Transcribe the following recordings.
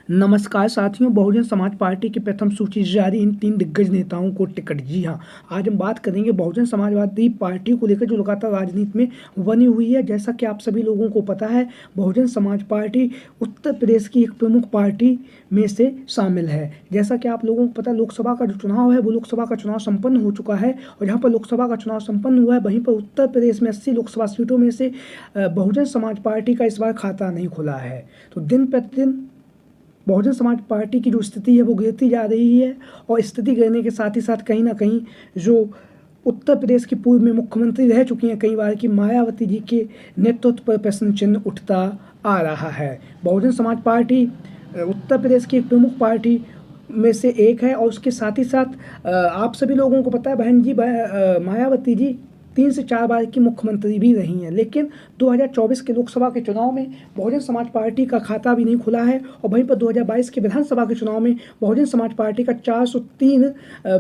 नमस्कार साथियों, बहुजन समाज पार्टी की प्रथम सूची जारी इन 3 दिग्गज नेताओं को टिकट। जी हाँ, आज हम बात करेंगे बहुजन समाजवादी पार्टी को लेकर जो लगातार राजनीति में बनी हुई है। जैसा कि आप सभी लोगों को पता है, बहुजन समाज पार्टी उत्तर प्रदेश की एक प्रमुख पार्टी में से शामिल है। जैसा कि आप लोगों को पता है, लोकसभा का जो चुनाव है वो लोकसभा का चुनाव संपन्न हो चुका है और जहाँ पर लोकसभा का चुनाव संपन्न हुआ है वहीं पर उत्तर प्रदेश में 80 लोकसभा सीटों में से बहुजन समाज पार्टी का इस बार खाता नहीं खुला है। तो दिन प्रतिदिन बहुजन समाज पार्टी की जो स्थिति है वो गिरती जा रही है और स्थिति गिरने के साथ ही साथ कहीं ना कहीं जो उत्तर प्रदेश की पूर्व में मुख्यमंत्री रह चुकी हैं कई बार की मायावती जी के नेतृत्व पर प्रश्न चिन्ह उठता आ रहा है। बहुजन समाज पार्टी उत्तर प्रदेश की एक प्रमुख पार्टी में से एक है और उसके साथ ही साथ आप सभी लोगों को पता है बहन जी मायावती जी 3 से 4 बार की मुख्यमंत्री भी रही हैं, लेकिन 2024 के लोकसभा के चुनाव में बहुजन समाज पार्टी का खाता भी नहीं खुला है और वहीं पर 2022 के विधानसभा के चुनाव में बहुजन समाज पार्टी का 403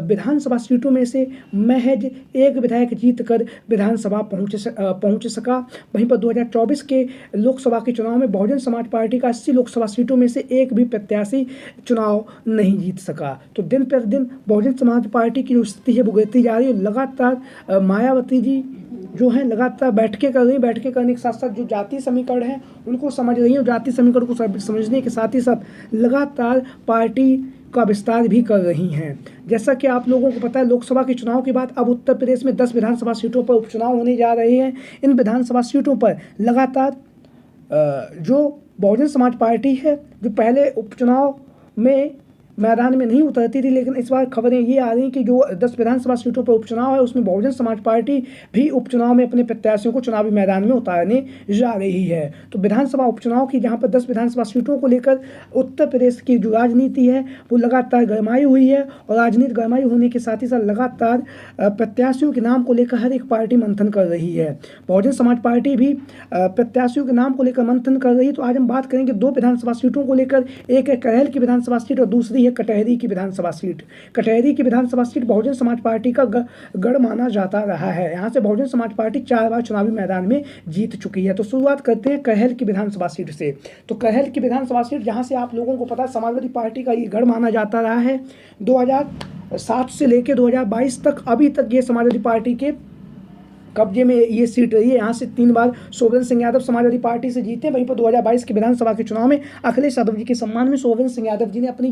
विधानसभा सीटों में से महज एक विधायक जीत कर विधानसभा पहुंच सका। वहीं पर 2024 के लोकसभा के चुनाव में बहुजन समाज पार्टी का 80 लोकसभा सीटों में से एक भी प्रत्याशी चुनाव नहीं जीत सका। तो दिन प्रतिदिन बहुजन समाज पार्टी की जो स्थिति है वो गिरती जा रही है। लगातार मायावती जी जो है लगातार बैठकें कर रही हैं। बैठकें करने के साथ साथ जो जातीय समीकरण है उनको समझ रही हैं। जातीय समीकरण को समझने के साथ ही साथ लगातार पार्टी का विस्तार भी कर रही हैं। जैसा कि आप लोगों को पता है, लोकसभा के चुनाव के बाद अब उत्तर प्रदेश में 10 विधानसभा सीटों पर उपचुनाव होने जा रहे हैं। इन विधानसभा सीटों पर लगातार जो बहुजन समाज पार्टी है जो पहले उपचुनाव में मैदान में नहीं उतरती थी, लेकिन इस बार खबरें ये आ रही कि जो 10 विधानसभा सीटों पर उपचुनाव है उसमें बहुजन समाज पार्टी भी उपचुनाव में अपने प्रत्याशियों को चुनावी मैदान में उतारने जा रही है। तो विधानसभा उपचुनाव की जहां पर 10 विधानसभा सीटों को लेकर उत्तर प्रदेश की जो राजनीति है वो लगातार गरमाई हुई है और राजनीति गरमाई होने के साथ ही साथ लगातार प्रत्याशियों के नाम को लेकर हर एक पार्टी मंथन कर रही है। बहुजन समाज पार्टी भी प्रत्याशियों के नाम को लेकर मंथन कर रही है। तो आज हम बात करेंगे 2 विधानसभा सीटों को लेकर। एक है करहेल की विधानसभा सीट और दूसरी है कटहरी की विधानसभा सीट। कटहरी की विधानसभा सीट बहुजन समाज पार्टी का गढ़ माना जाता रहा है। यहाँ से बहुजन समाज पार्टी 4 बार चुनावी मैदान में जीत चुकी है। तो शुरुआत करते हैं करहेल की विधानसभा सीट से। तो करहेल की विधानसभा सीट जहाँ से आप लोगों को पता है समाजवादी पार्टी का ये गढ़ माना जाता रहा है। 2007 से लेकर 2022 तक अभी तक ये समाजवादी पार्टी के कब्जे में ये सीट रही है। यहाँ से 3 बार सोवरेन सिंह यादव समाजवादी पार्टी से जीते। वहीं पर 2022 के विधानसभा के चुनाव में अखिलेश यादव जी के सम्मान में सोवरेन सिंह यादव जी ने अपनी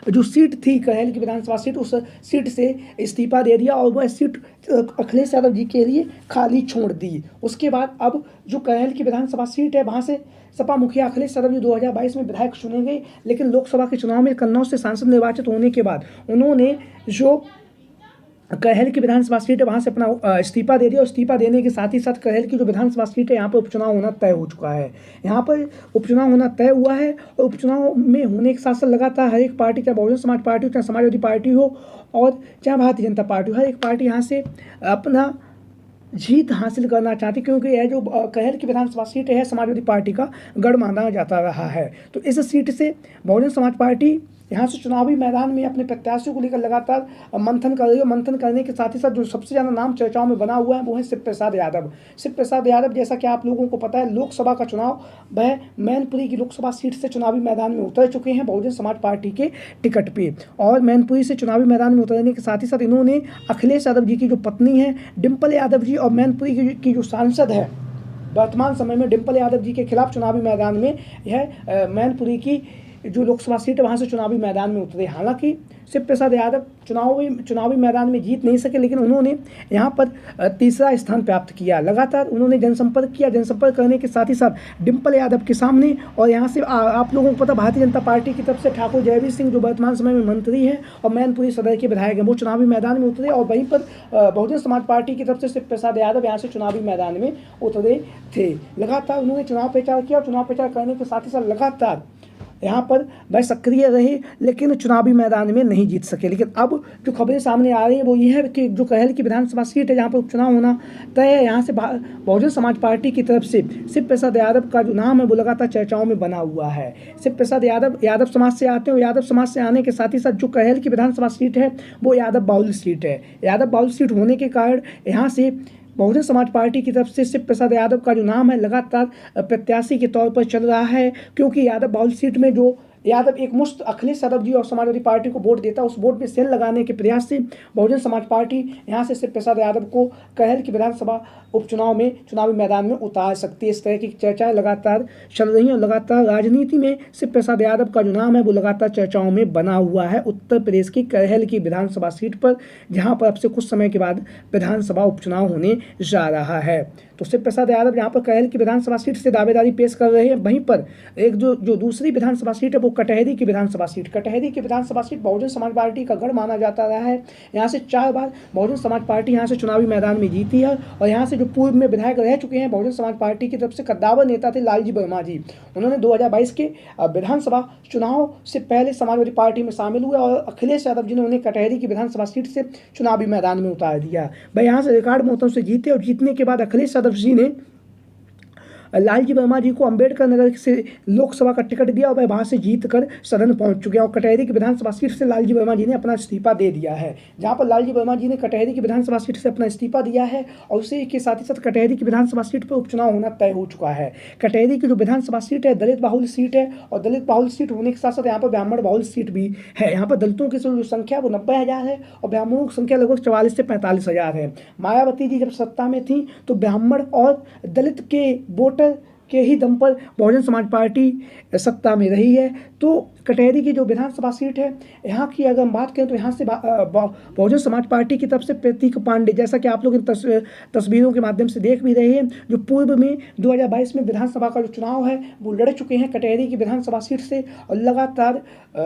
जो सीट थी करहेल की विधानसभा सीट, उस सीट से इस्तीफा दे दिया और वह सीट अखिलेश यादव जी के लिए खाली छोड़ दी। उसके बाद अब जो करहेल की विधानसभा सीट है वहाँ से सपा मुखिया अखिलेश यादव जी 2022 में विधायक चुने गए, लेकिन लोकसभा के चुनाव में कन्नौज से सांसद निर्वाचित होने के बाद उन्होंने जो करहेल की विधानसभा सीट है वहाँ से अपना इस्तीफा दे दिया और इस्तीफा देने के साथ ही साथ करहेल की जो विधानसभा सीट है यहाँ पर उपचुनाव होना तय हो चुका है। यहाँ पर उपचुनाव होना तय हुआ है और उपचुनाव में होने के साथ साथ लगातार हर एक पार्टी, चाहे बहुजन समाज पार्टी हो, चाहे समाजवादी पार्टी हो और चाहे भारतीय जनता पार्टी हो, हर एक पार्टी यहाँ से अपना जीत हासिल करना चाहती, क्योंकि यह जो करहेल की विधानसभा सीट है समाजवादी पार्टी का गढ़ माना जाता रहा है। तो इस सीट से बहुजन समाज पार्टी यहाँ से चुनावी मैदान में अपने प्रत्याशियों को लेकर लगातार मंथन कर रही है। मंथन करने के साथ ही साथ जो सबसे ज़्यादा नाम चर्चाओं में बना हुआ है वो है शिव प्रसाद यादव। शिव प्रसाद यादव, जैसा कि आप लोगों को पता है, लोकसभा का चुनाव वह मैनपुरी की लोकसभा सीट से चुनावी मैदान में उतर चुके हैं बहुजन समाज पार्टी के टिकट पे। और मैनपुरी से चुनावी मैदान में उतरने के साथ ही साथ इन्होंने अखिलेश यादव जी की जो पत्नी है डिम्पल यादव जी और मैनपुरी की जो सांसद है वर्तमान समय में डिम्पल यादव जी के खिलाफ चुनावी मैदान में यह मैनपुरी की जो लोकसभा सीट है वहाँ से चुनावी मैदान में उतरे। हालांकि शिव प्रसाद यादव चुनावी मैदान में जीत नहीं सके, लेकिन उन्होंने यहाँ पर तीसरा स्थान प्राप्त किया। लगातार उन्होंने जनसंपर्क किया। जनसंपर्क करने के साथ ही साथ डिम्पल यादव के सामने और यहाँ से आप लोगों को पता भारतीय जनता पार्टी की तरफ से ठाकुर जयवीर सिंह जो वर्तमान समय में मंत्री हैं और मैनपुरी सदर के विधायक हैं, वो चुनावी मैदान में उतरे और वहीं पर बहुजन समाज पार्टी की तरफ से शिव प्रसाद यादव यहाँ से चुनावी मैदान में उतरे थे। लगातार उन्होंने चुनाव प्रचार किया और चुनाव प्रचार करने के साथ ही साथ लगातार यहाँ पर वह सक्रिय रहे, लेकिन चुनावी मैदान में नहीं जीत सके। लेकिन अब जो खबरें सामने आ रही हैं वो ये है कि जो करहेल की विधानसभा सीट है जहाँ पर उपचुनाव होना तय है, यहाँ से बहुजन समाज पार्टी की तरफ से शिव प्रसाद यादव का जो नाम है वो लगातार चर्चाओं में बना हुआ है। शिव प्रसाद यादव समाज से आते हैं। यादव समाज से आने के साथ ही साथ जो करहेल की विधानसभा सीट है वो यादव बाहुल्य सीट है। यादव बाहुल्य सीट होने के कारण यहाँ से बहुजन समाज पार्टी की तरफ से शिव प्रसाद यादव का जो नाम है लगातार प्रत्याशी के तौर पर चल रहा है, क्योंकि यादव बाहुल्य सीट में जो यादव एकमुश्त अखिलेश यादव जी और समाजवादी पार्टी को वोट देता, उस वोट में सेल लगाने के प्रयास से बहुजन समाज पार्टी यहाँ से शिव प्रसाद यादव को कहल की विधानसभा उपचुनाव में चुनावी मैदान में उतार सकती है। इस तरह की चर्चाएं लगातार चल रही हैं और लगातार राजनीति में शिव प्रसाद यादव का जो नाम है वो लगातार चर्चाओं में बना हुआ है उत्तर प्रदेश की कहल की विधानसभा सीट पर, जहां पर अब से कुछ समय के बाद विधानसभा उपचुनाव होने जा रहा है। तो शिव प्रसाद यादव यहाँ पर कहल की विधानसभा सीट से दावेदारी पेश कर रहे हैं। वहीं पर एक जो दूसरी विधानसभा सीट है वो कटहरी की विधानसभा सीट, कटहरी की विधानसभा सीट बहुजन समाज पार्टी का गढ़ माना जाता रहा है। यहाँ से 4 बार बहुजन समाज पार्टी यहाँ से चुनावी मैदान में जीती है और यहाँ से जो पूर्व में विधायक रह चुके हैं बहुजन समाज पार्टी की तरफ से कद्दावर नेता थे लालजी वर्मा जी। उन्होंने 2022 के विधानसभा चुनाव से पहले समाजवादी पार्टी में शामिल हुए और अखिलेश यादव जी ने उन्हें कटहरी की विधानसभा सीट से चुनावी मैदान में उतार दिया। वह यहाँ से रिकॉर्ड मतों से जीते और जीतने के बाद अखिलेश यादव जी ने लालजी वर्मा जी को अंबेडकर नगर से लोकसभा का टिकट दिया और वह वहां से जीत कर सदन पहुंच चुके हैं और कटहरी की विधानसभा सीट से लालजी वर्मा जी ने अपना इस्तीफा दे दिया है। जहां पर लालजी वर्मा जी ने कटहरी की विधानसभा सीट से अपना इस्तीफा दिया है और उसी के साथ ही साथ कटहरी की विधानसभा सीट पर उपचुनाव होना तय हो चुका है। कटहरी की जो विधानसभा सीट है दलित बाहुल सीट है और दलित बाहुल सीट होने के साथ साथ यहाँ पर ब्राह्मण बाहुल सीट भी है। यहाँ पर दलितों की जो संख्या वो 90,000 है और ब्राह्मणों की संख्या लगभग 44 से 45,000 है। मायावती जी जब सत्ता में थी तो ब्राह्मण और दलित के वोटर के ही दम पर बहुजन समाज पार्टी सत्ता में रही है। तो कटहरी की जो विधानसभा सीट है यहाँ की अगर हम बात करें तो यहाँ से बहुजन समाज पार्टी की तरफ से प्रतीक पांडे, जैसा कि आप लोग इन तस्वीरों के माध्यम से देख भी रहे हैं, जो पूर्व में 2022 में विधानसभा का जो चुनाव है वो लड़ चुके हैं कटहरी की विधानसभा सीट से और लगातार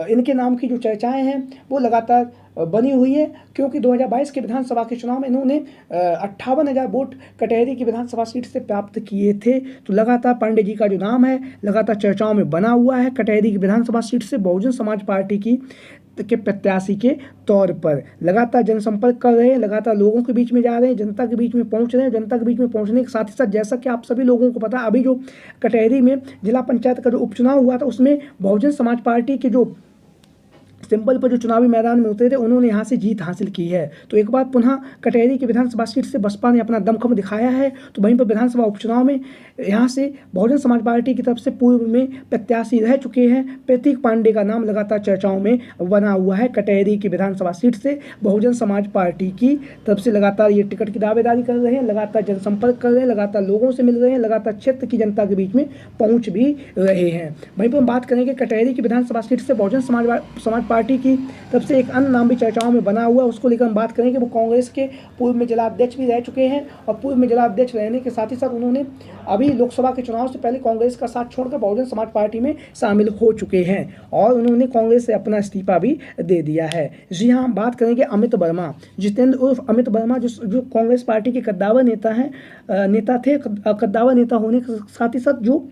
इनके नाम की जो चर्चाएँ हैं वो लगातार बनी हुई है, क्योंकि 2022 के विधानसभा के चुनाव में इन्होंने 58,000 वोट कटहरी की विधानसभा सीट से प्राप्त किए थे। तो लगातार पांडे जी का जो नाम है लगातार चर्चाओं में बना हुआ है कटहरी की विधानसभा सीट से बहुजन समाज पार्टी के प्रत्याशी के तौर पर। लगातार जनसंपर्क कर रहे हैं, लगातार लोगों के बीच में जा रहे हैं, जनता के बीच में पहुंच रहे हैं। जनता के बीच में पहुंचने के साथ ही साथ जैसा कि आप सभी लोगों को पता, अभी जो कटहरी में जिला पंचायत का जो उपचुनाव हुआ था उसमें बहुजन समाज पार्टी के जो सिंबल पर जो चुनावी मैदान में उतरे थे उन्होंने यहाँ से जीत हासिल की है। तो एक बार पुनः कटहरी की विधानसभा सीट से बसपा ने अपना दमखम दिखाया है। तो वहीं पर विधानसभा उपचुनाव में यहाँ से बहुजन समाज पार्टी की तरफ से पूर्व में प्रत्याशी रह चुके हैं प्रतीक पांडे का नाम लगातार चर्चाओं में बना हुआ है। कटहरी की विधानसभा सीट से बहुजन समाज पार्टी की तरफ से लगातार ये टिकट की दावेदारी कर रहे हैं, लगातार जनसंपर्क कर रहे हैं, लगातार लोगों से मिल रहे हैं, लगातार क्षेत्र की जनता के बीच में पहुँच भी रहे हैं। वहीं पर हम बात करेंगे कटहरी की विधानसभा सीट से बहुजन समाज पार्टी की तरफ से एक अन्य नाम भी चर्चाओं में बना हुआ है, उसको लेकर हम बात करेंगे। वो कांग्रेस के पूर्व में जिला अध्यक्ष भी रह चुके हैं और पूर्व में जिला अध्यक्ष रहने के साथ ही साथ उन्होंने अभी लोकसभा के चुनाव से पहले कांग्रेस का साथ छोड़कर बहुजन समाज पार्टी में शामिल हो चुके हैं और उन्होंने कांग्रेस से अपना इस्तीफा भी दे दिया है। जी हाँ, हम बात करेंगे अमित वर्मा, जितेंद्र उर्फ अमित वर्मा, जो कांग्रेस पार्टी के कद्दावर नेता थे। कद्दावर नेता होने के साथ ही साथ जो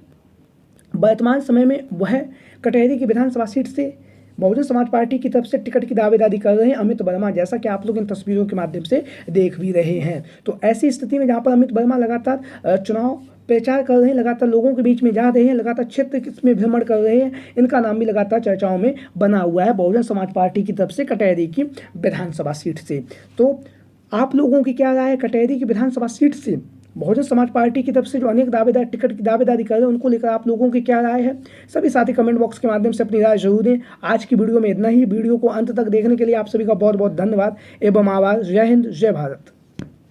वर्तमान समय में वह कटहरी की विधानसभा सीट से बहुजन समाज पार्टी की तरफ से टिकट की दावेदारी कर रहे हैं अमित वर्मा, जैसा कि आप लोग इन तस्वीरों के माध्यम से देख भी रहे हैं। तो ऐसी स्थिति में जहां पर अमित वर्मा लगातार चुनाव प्रचार कर रहे हैं, लगातार लोगों के बीच में जा रहे हैं, लगातार क्षेत्र में भ्रमण कर रहे हैं, इनका नाम भी लगातार चर्चाओं में बना हुआ है बहुजन समाज पार्टी की तरफ से कटहरी की विधानसभा सीट से। तो आप लोगों की क्या राय है कटहरी की विधानसभा सीट से बहुजन समाज पार्टी की तरफ से जो अनेक दावेदार टिकट की दावेदारी कर रहे हैं उनको लेकर आप लोगों की क्या राय है? सभी साथी कमेंट बॉक्स के माध्यम से अपनी राय जरूर दें। आज की वीडियो में इतना ही। वीडियो को अंत तक देखने के लिए आप सभी का बहुत बहुत धन्यवाद एवं आभार। जय हिंद, जय भारत।